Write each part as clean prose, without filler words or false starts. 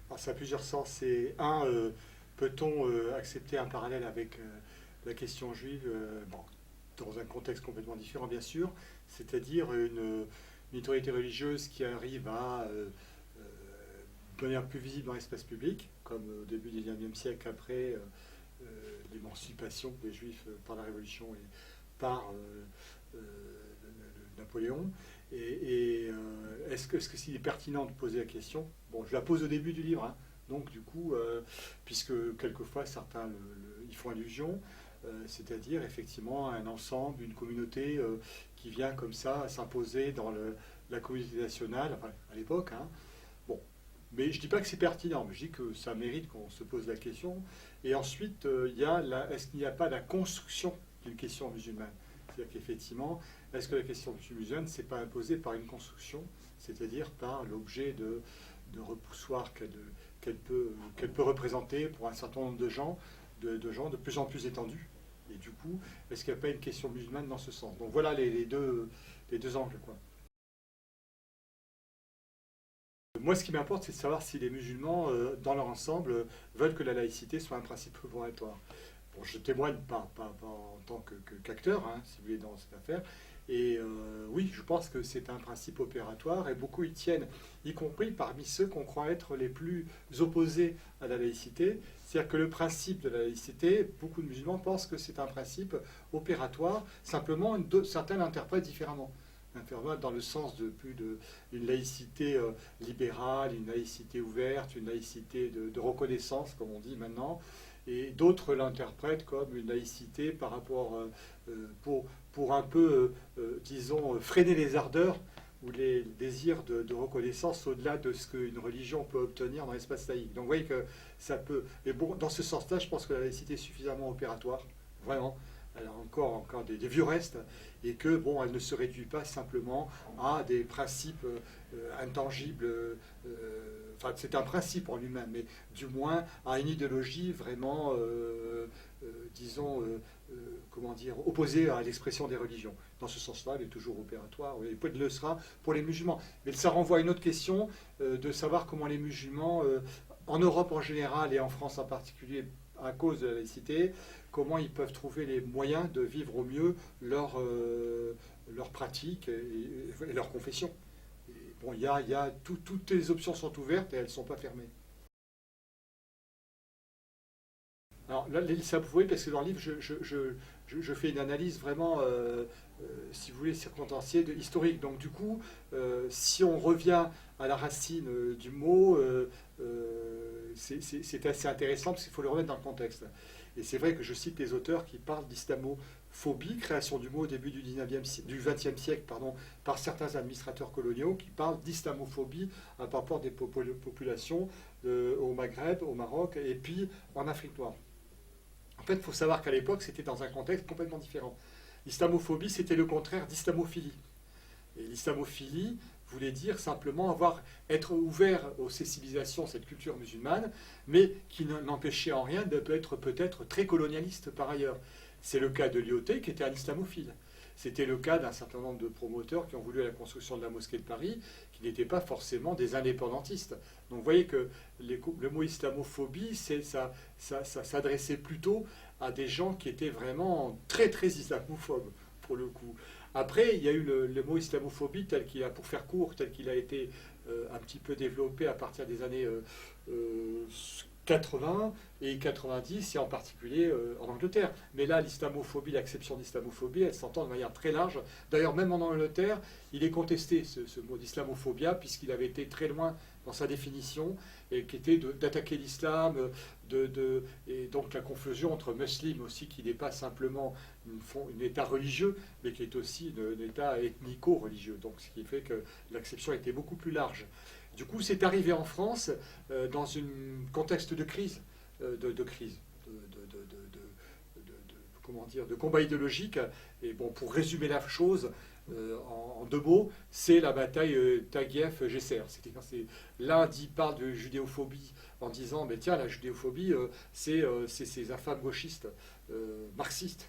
Alors, ça a plusieurs sens. C'est un, peut-on accepter un parallèle avec la question juive, bon, dans un contexte complètement différent, bien sûr, c'est-à-dire une autorité religieuse qui arrive à de manière plus visible dans l'espace public, comme au début du XIXe siècle, après l'émancipation des Juifs par la Révolution et par Napoléon. Est-ce que s'il est pertinent de poser la question? Bon, je la pose au début du livre, hein. Donc du coup, puisque quelquefois certains y font allusion, c'est-à-dire effectivement un ensemble, une communauté qui vient comme ça s'imposer dans la communauté nationale, enfin, à l'époque, hein. Bon, mais je ne dis pas que c'est pertinent, mais je dis que ça mérite qu'on se pose la question. Et ensuite, est-ce qu'il n'y a pas la construction d'une question musulmane? C'est-à-dire qu'effectivement, est-ce que la question musulmane ne s'est pas imposée par une construction, c'est-à-dire par l'objet de repoussoir qu'elle peut représenter pour un certain nombre de gens de plus en plus étendus? Et du coup, est-ce qu'il n'y a pas une question musulmane dans ce sens? Donc voilà les deux angles, quoi. Moi, ce qui m'importe, c'est de savoir si les musulmans, dans leur ensemble, veulent que la laïcité soit un principe opératoire. Bon, je témoigne pas en tant qu'acteur, hein, si vous voulez, dans cette affaire. Et oui, je pense que c'est un principe opératoire et beaucoup y tiennent, y compris parmi ceux qu'on croit être les plus opposés à la laïcité. C'est-à-dire que le principe de la laïcité, beaucoup de musulmans pensent que c'est un principe opératoire, simplement certains l'interprètent différemment. Dans le sens d'une laïcité libérale, une laïcité ouverte, une laïcité de reconnaissance, comme on dit maintenant, et d'autres l'interprètent comme une laïcité par rapport pour un peu, disons, freiner les ardeurs ou les désirs de reconnaissance au-delà de ce qu'une religion peut obtenir dans l'espace laïque. Donc vous voyez que ça peut... Et bon, dans ce sens-là, je pense que la laïcité est suffisamment opératoire, vraiment. Elle a encore des vieux restes, et que, bon, elle ne se réduit pas simplement à des principes intangibles. Enfin, c'est un principe en lui-même, mais du moins à une idéologie vraiment, disons, comment dire, opposée à l'expression des religions. Dans ce sens-là, elle est toujours opératoire, et elle le sera pour les musulmans. Mais ça renvoie à une autre question, de savoir comment les musulmans, en Europe en général et en France en particulier, à cause de la laïcité, comment ils peuvent trouver les moyens de vivre au mieux leur pratique et leur confession. Et bon, toutes les options sont ouvertes et elles ne sont pas fermées. Alors là, ça vous voyez, parce que dans le livre, je fais une analyse vraiment, si vous voulez, circonstanciée, historique. Donc du coup, si on revient à la racine du mot, c'est assez intéressant parce qu'il faut le remettre dans le contexte. Et c'est vrai que je cite des auteurs qui parlent d'islamophobie, création du mot au début du XXe siècle, pardon, par certains administrateurs coloniaux, qui parlent d'islamophobie à rapport des populations au Maghreb, au Maroc et puis en Afrique noire. En fait, il faut savoir qu'à l'époque, c'était dans un contexte complètement différent. L'islamophobie, c'était le contraire d'islamophilie. Et l'islamophilie voulait dire simplement être ouvert aux civilisations, cette culture musulmane, mais qui n'empêchait en rien d'être peut-être très colonialiste par ailleurs. C'est le cas de Lyautey, qui était un islamophile. C'était le cas d'un certain nombre de promoteurs qui ont voulu la construction de la mosquée de Paris, qui n'étaient pas forcément des indépendantistes. Donc vous voyez que le mot islamophobie, ça s'adressait plutôt à des gens qui étaient vraiment très très islamophobes, pour le coup. Après, il y a eu le mot islamophobie tel qu'il a, pour faire court, tel qu'il a été un petit peu développé à partir des années 80 et 90, et en particulier en Angleterre. Mais là, l'islamophobie, l'acception d'islamophobie, elle s'entend de manière très large. D'ailleurs, même en Angleterre, il est contesté, ce mot d'islamophobia, puisqu'il avait été très loin dans sa définition, et qui était d'attaquer l'islam, et donc la confusion entre musulman aussi, qui n'est pas simplement un État religieux, mais qui est aussi un État ethnico-religieux. Donc, ce qui fait que l'acception était beaucoup plus large. Du coup, c'est arrivé en France dans un contexte de crise, comment dire, de combat idéologique. Et bon, pour résumer la chose, en deux mots, c'est la bataille Taguieff-Gesser. L'un parle de judéophobie en disant, mais tiens, la judéophobie, c'est ces infâmes gauchistes marxistes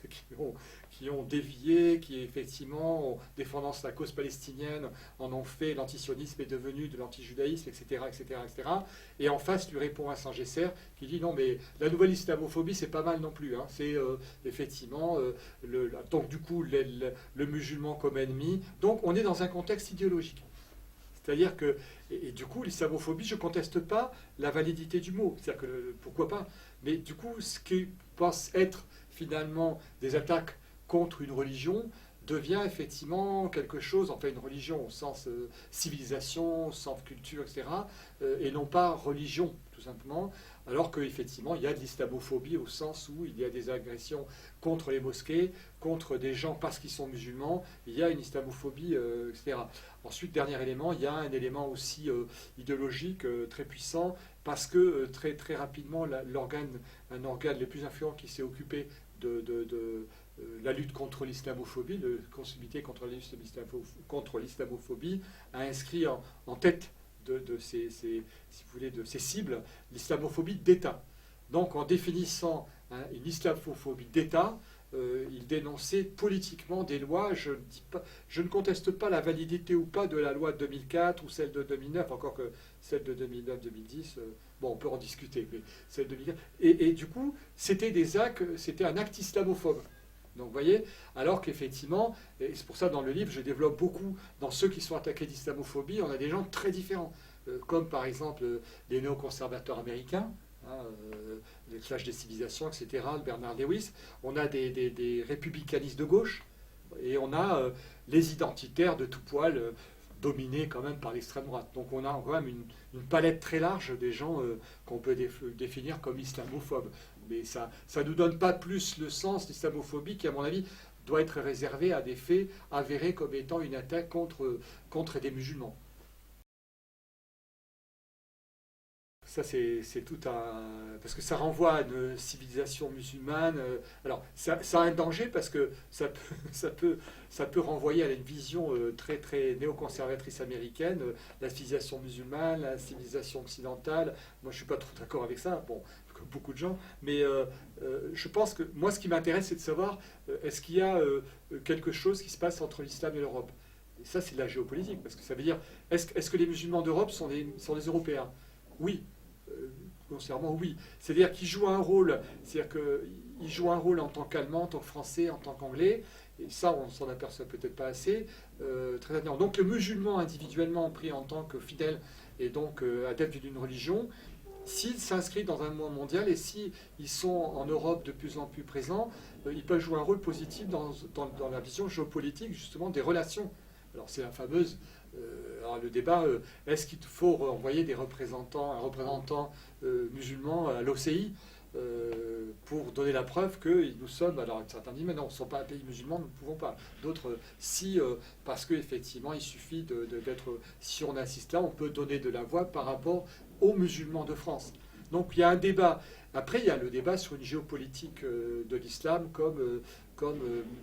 qui ont dévié, qui effectivement, défendant la cause palestinienne, en ont fait l'antisionisme est devenu de l'antijudaïsme, etc., etc., etc. Et en face lui répond Vincent Gesser qui dit non mais la nouvelle islamophobie c'est pas mal non plus. Hein. C'est effectivement donc du coup le musulman comme ennemi. Donc on est dans un contexte idéologique. C'est-à-dire que, et du coup, l'islamophobie, je ne conteste pas la validité du mot. C'est-à-dire que, pourquoi pas. Mais du coup, ce qui pense être finalement des attaques contre une religion devient effectivement quelque chose, enfin une religion au sens civilisation, au sens culture, etc., et non pas religion, tout simplement, alors qu'effectivement, il y a de l'islamophobie au sens où il y a des agressions contre les mosquées, contre des gens parce qu'ils sont musulmans, il y a une islamophobie, etc. Ensuite, dernier élément, il y a un élément aussi idéologique très puissant, parce que très, très rapidement, un organe les plus influents qui s'est occupé de la lutte contre l'islamophobie, le Comité contre l'islamophobie, a inscrit en tête de ces, si vous voulez, de ces cibles l'islamophobie d'État. Donc en définissant une islamophobie d'État, il dénonçait politiquement des lois. Je ne conteste pas la validité ou pas de la loi de 2004 ou celle de 2009, encore que celle de 2009-2010, bon, on peut en discuter, mais celle de 2004. Et du coup, c'était un acte islamophobe. Donc vous voyez, alors qu'effectivement, et c'est pour ça dans le livre, je développe beaucoup, dans ceux qui sont attaqués d'islamophobie, on a des gens très différents, comme par exemple les néoconservateurs américains, les clashs des civilisations, etc., Bernard Lewis, on a des républicanistes de gauche, et on a les identitaires de tout poil, dominés quand même par l'extrême droite. Donc on a quand même une palette très large des gens qu'on peut définir comme islamophobes. Mais ça ne nous donne pas plus le sens d'islamophobie qui, à mon avis, doit être réservé à des faits avérés comme étant une attaque contre des musulmans. Ça, c'est tout un... Parce que ça renvoie à une civilisation musulmane. Alors, ça a un danger parce que ça peut renvoyer à une vision très, très néoconservatrice américaine, la civilisation musulmane, la civilisation occidentale. Moi, je ne suis pas trop d'accord avec ça, bon, comme beaucoup de gens. Mais je pense que moi, ce qui m'intéresse, c'est de savoir est-ce qu'il y a quelque chose qui se passe entre l'islam et l'Europe. Et ça, c'est de la géopolitique, parce que ça veut dire est-ce que les musulmans d'Europe sont des Européens? Oui. Grossièrement, oui. C'est-à-dire qu'ils jouent un rôle, en tant qu'Allemand, en tant que Français, en tant qu'Anglais, et ça, on s'en aperçoit peut-être pas assez, très intéressant. Donc le musulman individuellement pris en tant que fidèle et donc adepte d'une religion, s'il s'inscrit dans un mouvement mondial et s'ils sont en Europe de plus en plus présents, ils peuvent jouer un rôle positif dans la vision géopolitique, justement, des relations. Alors c'est la fameuse... alors le débat, est-ce qu'il faut envoyer un représentant musulman à l'OCI pour donner la preuve que nous sommes, alors certains disent mais non, nous ne sommes pas un pays musulman, nous ne pouvons pas. D'autres, si, parce qu'effectivement il suffit d'être, si on insiste là, on peut donner de la voix par rapport aux musulmans de France. Donc il y a un débat. Après il y a le débat sur une géopolitique de l'islam comme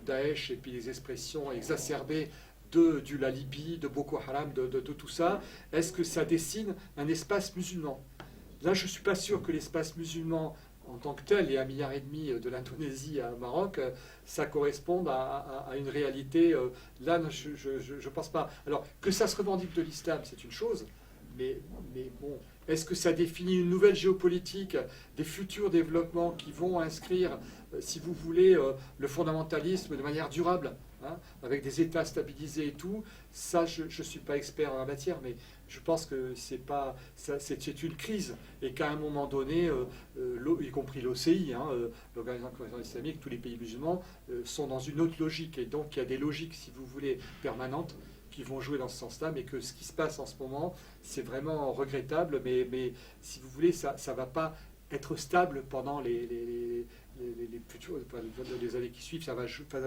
Daesh et puis les expressions exacerbées de la Libye, de Boko Haram, de tout ça. Est-ce que ça dessine un espace musulman? Là, je ne suis pas sûr que l'espace musulman en tant que tel, et 1,5 milliard de l'Indonésie à Maroc, ça corresponde à une réalité. Là, je ne pense pas. Alors, que ça se revendique de l'islam, c'est une chose, mais bon, est-ce que ça définit une nouvelle géopolitique, des futurs développements qui vont inscrire, si vous voulez, le fondamentalisme de manière durable, hein, avec des États stabilisés et tout? Ça, je ne suis pas expert en la matière, mais je pense que c'est une crise et qu'à un moment donné, y compris l'OCI, hein, l'Organisation islamique, tous les pays musulmans sont dans une autre logique. Et donc, il y a des logiques, si vous voulez, permanentes qui vont jouer dans ce sens-là, mais que ce qui se passe en ce moment, c'est vraiment regrettable, mais si vous voulez, ça ne va pas être stable pendant les années qui suivent, ça va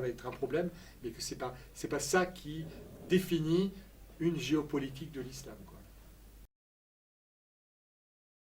être un problème, mais que c'est pas ça qui définit une géopolitique de l'islam, quoi.